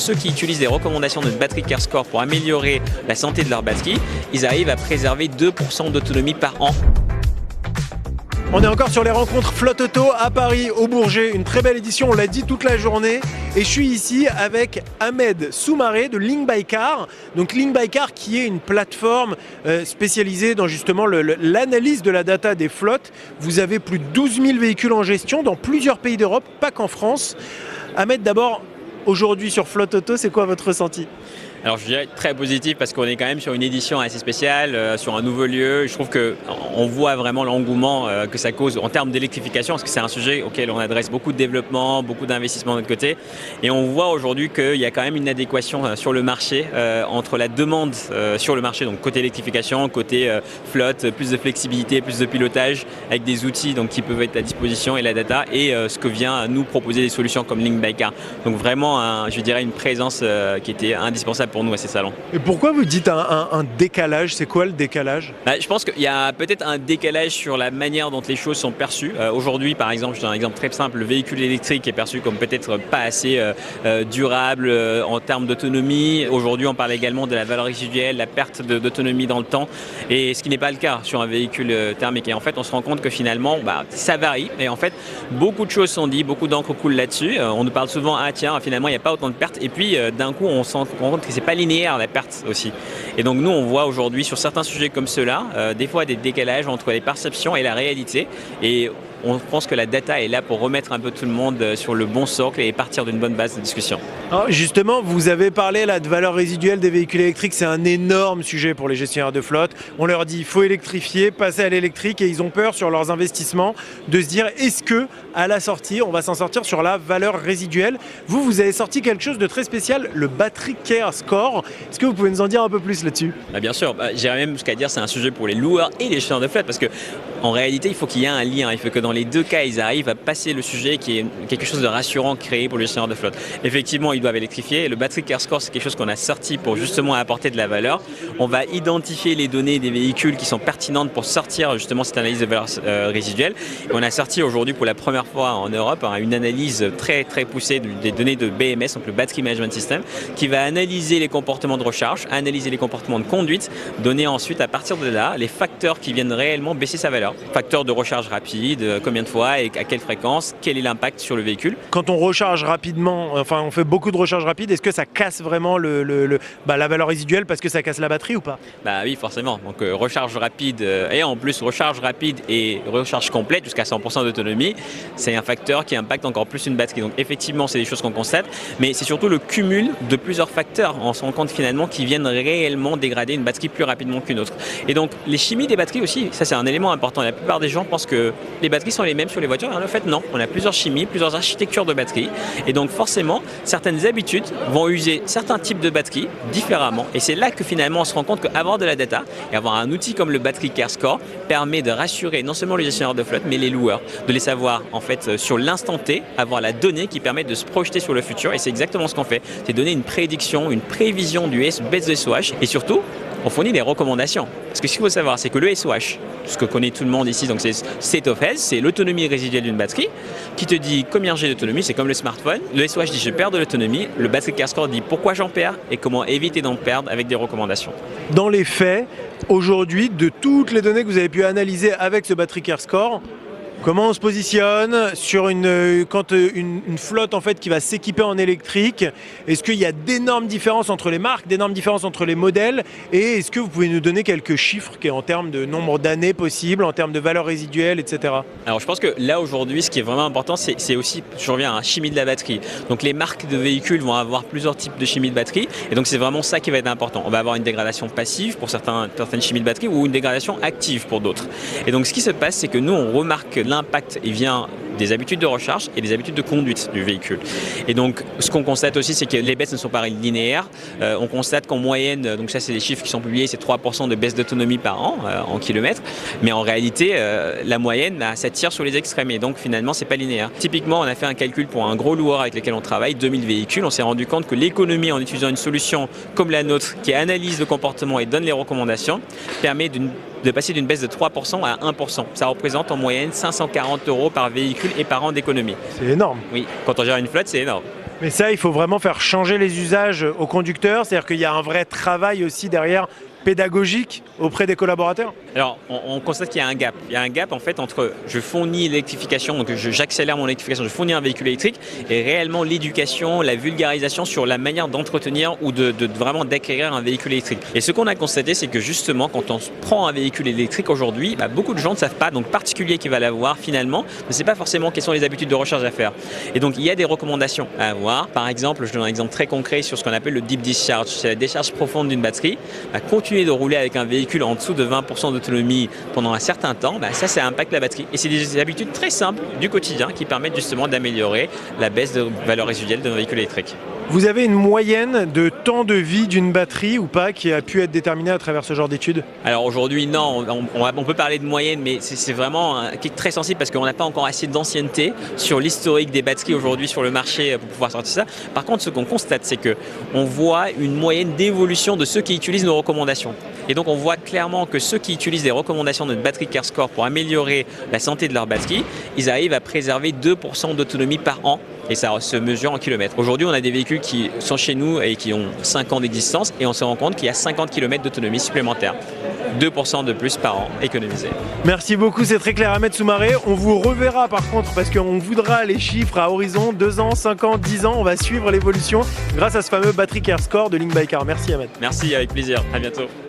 ceux qui utilisent les recommandations de Battery Care Score pour améliorer la santé de leur batterie, ils arrivent à préserver 2% d'autonomie par an. On est encore sur les rencontres Flotte Auto à Paris, au Bourget. Une très belle édition, on l'a dit toute la journée. Et je suis ici avec Ahmed Soumaré de Link by Car. Donc Link by Car qui est une plateforme spécialisée dans justement l'analyse de la data des flottes. Vous avez plus de 12 000 véhicules en gestion dans plusieurs pays d'Europe, pas qu'en France. Ahmed, d'abord, aujourd'hui sur Flotte Auto, c'est quoi votre ressenti ? Alors je dirais très positif parce qu'on est quand même sur une édition assez spéciale, sur un nouveau lieu. Je trouve qu'on voit vraiment l'engouement que ça cause en termes d'électrification, parce que c'est un sujet auquel on adresse beaucoup de développement, beaucoup d'investissement de notre côté. Et on voit aujourd'hui qu'il y a quand même une adéquation sur le marché entre la demande sur le marché, donc côté électrification, côté flotte, plus de flexibilité, plus de pilotage avec des outils donc, qui peuvent être à disposition et la data, et ce que vient nous proposer des solutions comme Link by Car. Donc vraiment, je dirais, une présence qui était indispensable pour nous à ces salons. Et pourquoi vous dites un décalage ? C'est quoi le décalage ? Je pense qu'il y a peut-être un décalage sur la manière dont les choses sont perçues. Aujourd'hui, par exemple, je donne un exemple très simple, le véhicule électrique est perçu comme peut-être pas assez durable en termes d'autonomie. Aujourd'hui, on parle également de la valeur résiduelle, la perte d'autonomie dans le temps, et ce qui n'est pas le cas sur un véhicule thermique. Et en fait, on se rend compte que finalement, ça varie. Et en fait, beaucoup de choses sont dites, beaucoup d'encre coule là-dessus. On nous parle souvent, tiens, finalement, il n'y a pas autant de pertes. Et puis, d'un coup, on se rend compte que c'est pas linéaire la perte aussi. Et donc nous on voit aujourd'hui sur certains sujets comme ceux-là, des fois des décalages entre les perceptions et la réalité, et on pense que la data est là pour remettre un peu tout le monde sur le bon socle et partir d'une bonne base de discussion. Alors justement, vous avez parlé là de valeur résiduelle des véhicules électriques, c'est un énorme sujet pour les gestionnaires de flotte. On leur dit il faut électrifier, passer à l'électrique, et ils ont peur sur leurs investissements de se dire est-ce que à la sortie on va s'en sortir sur la valeur résiduelle. Vous avez sorti quelque chose de très spécial, le Battery Care Score. Est-ce que vous pouvez nous en dire un peu plus là-dessus ? Bien sûr, j'irais même jusqu'à dire c'est un sujet pour les loueurs et les gestionnaires de flotte, parce que en réalité il faut qu'il y ait un lien, il faut que dans les deux cas ils arrivent à passer le sujet qui est quelque chose de rassurant créé pour les gestionnaires de flotte. Effectivement, ils doivent électrifier. Le Battery Care Score, c'est quelque chose qu'on a sorti pour justement apporter de la valeur. On va identifier les données des véhicules qui sont pertinentes pour sortir justement cette analyse de valeur résiduelle. Et on a sorti aujourd'hui pour la première fois en Europe une analyse très très poussée des données de BMS, donc le Battery Management System, qui va analyser les comportements de recharge, analyser les comportements de conduite, donner ensuite à partir de là les facteurs qui viennent réellement baisser sa valeur. Facteurs de recharge rapide, combien de fois et à quelle fréquence, quel est l'impact sur le véhicule. Quand on recharge rapidement, enfin on fait beaucoup de recharge rapide, est-ce que ça casse vraiment la valeur résiduelle parce que ça casse la batterie ou pas ? Oui, forcément. Donc recharge rapide et en plus recharge rapide et recharge complète jusqu'à 100% d'autonomie, c'est un facteur qui impacte encore plus une batterie. Donc effectivement, c'est des choses qu'on constate, mais c'est surtout le cumul de plusieurs facteurs. On se rend compte finalement qu'ils viennent réellement dégrader une batterie plus rapidement qu'une autre. Et donc les chimies des batteries aussi, ça c'est un élément important. La plupart des gens pensent que les batteries sont les mêmes sur les voitures, et en fait non. On a plusieurs chimies, plusieurs architectures de batteries, et donc forcément certaines habitudes vont user certains types de batteries différemment. Et c'est là que finalement on se rend compte qu'avoir de la data et avoir un outil comme le Battery Care Score permet de rassurer non seulement les gestionnaires de flotte mais les loueurs, de les savoir en fait sur l'instant T, avoir la donnée qui permet de se projeter sur le futur, et c'est exactement ce qu'on fait. C'est donner une prédiction, une prévision du baisse de SOH, et surtout on fournit des recommandations. Parce que ce qu'il faut savoir, c'est que le SOH, ce que connaît tout le monde ici, donc c'est State of Health, c'est l'autonomie résiduelle d'une batterie, qui te dit combien j'ai d'autonomie, c'est comme le smartphone. Le SOH dit je perds de l'autonomie, le Battery Care Score dit pourquoi j'en perds et comment éviter d'en perdre avec des recommandations. Dans les faits, aujourd'hui, de toutes les données que vous avez pu analyser avec ce Battery Care Score, comment on se positionne sur une flotte en fait qui va s'équiper en électrique? Est-ce qu'il y a d'énormes différences entre les marques, d'énormes différences entre les modèles? Et est-ce que vous pouvez nous donner quelques chiffres en termes de nombre d'années possibles, en termes de valeur résiduelle, etc. Alors je pense que là aujourd'hui, ce qui est vraiment important, c'est aussi, je reviens à la chimie de la batterie. Donc les marques de véhicules vont avoir plusieurs types de chimie de batterie, et donc c'est vraiment ça qui va être important. On va avoir une dégradation passive pour certaines chimies de batterie ou une dégradation active pour d'autres. Et donc ce qui se passe, c'est que nous on remarque l'impact, il vient des habitudes de recharge et des habitudes de conduite du véhicule. Et donc ce qu'on constate aussi, c'est que les baisses ne sont pas linéaires. On constate qu'en moyenne, donc ça c'est les chiffres qui sont publiés, c'est 3% de baisse d'autonomie par an en kilomètres, mais en réalité la moyenne ça tire sur les extrêmes, et donc finalement c'est pas linéaire. Typiquement on a fait un calcul pour un gros loueur avec lequel on travaille, 2000 véhicules, on s'est rendu compte que l'économie en utilisant une solution comme la nôtre qui analyse le comportement et donne les recommandations permet de passer d'une baisse de 3% à 1%. Ça représente en moyenne 540 € par véhicule et par an d'économie. C'est énorme. Oui, quand on gère une flotte, c'est énorme. Mais ça, il faut vraiment faire changer les usages aux conducteurs, c'est-à-dire qu'il y a un vrai travail aussi derrière pédagogique auprès des collaborateurs. Alors, on constate qu'il y a un gap. Il y a un gap en fait entre je fournis l'électrification, donc j'accélère mon électrification, je fournis un véhicule électrique, et réellement l'éducation, la vulgarisation sur la manière d'entretenir ou de vraiment d'acquérir un véhicule électrique. Et ce qu'on a constaté, c'est que justement, quand on prend un véhicule électrique aujourd'hui, beaucoup de gens ne savent pas, donc particulier qui va l'avoir finalement, ne sait pas forcément quelles sont les habitudes de recharge à faire. Et donc, il y a des recommandations à avoir. Par exemple, je donne un exemple très concret sur ce qu'on appelle le deep discharge, c'est la décharge profonde d'une batterie. Continuer de rouler avec un véhicule en dessous de 20% d'autonomie pendant un certain temps, ça impacte la batterie. Et c'est des habitudes très simples du quotidien qui permettent justement d'améliorer la baisse de valeur résiduelle d'un véhicule électrique. Vous avez une moyenne de temps de vie d'une batterie ou pas qui a pu être déterminée à travers ce genre d'études? Alors aujourd'hui, non, on peut parler de moyenne, mais c'est vraiment très sensible parce qu'on n'a pas encore assez d'ancienneté sur l'historique des batteries aujourd'hui sur le marché pour pouvoir sortir ça. Par contre, ce qu'on constate, c'est qu'on voit une moyenne d'évolution de ceux qui utilisent nos recommandations. Et donc on voit clairement que ceux qui utilisent les recommandations de notre batterie CareScore pour améliorer la santé de leur batterie, ils arrivent à préserver 2% d'autonomie par an. Et ça se mesure en kilomètres. Aujourd'hui, on a des véhicules qui sont chez nous et qui ont 5 ans d'existence et on se rend compte qu'il y a 50 km d'autonomie supplémentaire. 2% de plus par an économisé. Merci beaucoup, c'est très clair. Ahmed Soumaré, on vous reverra par contre parce qu'on voudra les chiffres à horizon 2 ans, 5 ans, 10 ans. On va suivre l'évolution grâce à ce fameux Battery CareScore de Link by Car. Merci Ahmed. Merci, avec plaisir. À bientôt.